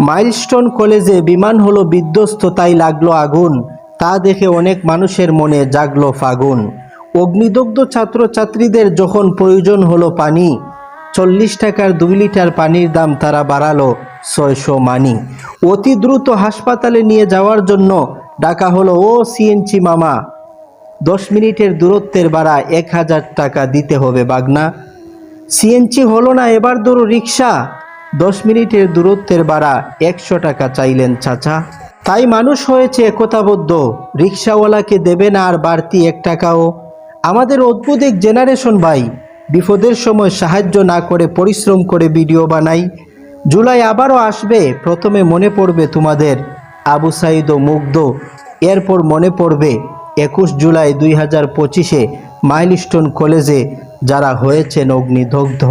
Milestone কলেজে বিমান হলো বিধ্বস্ত, তাই লাগলো আগুন। তা দেখে অনেক মানুষের মনে জাগলো ফাগুন। অগ্নিদগ্ধ ছাত্রছাত্রীদের যখন প্রয়োজন হলো পানি, 40 টাকার 2 লিটার পানির দাম তারা বাড়ালো 600 মানি। অতি দ্রুত হাসপাতালে নিয়ে যাওয়ার জন্য ডাকা হলো ও সিএনজি মামা, 10 মিনিটের দূরত্বের ভাড়া 1000 টাকা দিতে হবে বাগনা। সিএনজি হলো না, এবার ধরো রিক্সা, 10 মিনিটের দূরত্বের ভাড়া 100 টাকা চাইলেন চাচা। তাই মানুষ হয়েছে একতাবদ্ধ, রিক্সাওয়ালাকে দেবে না আর বাড়তি 1 টাকাও। আমাদের অদ্ভুত এক জেনারেশন ভাই, বিপদের সময় সাহায্য না করে পরিশ্রম করে ভিডিও বানাই। জুলাই আবারও আসবে, প্রথমে মনে পড়বে তোমাদের আবু সাইদ ও মুগ্ধ, এরপর মনে পড়বে 21 জুলাই 2025-এ মাইলস্টোন কলেজে যারা হয়েছেন অগ্নিদগ্ধ।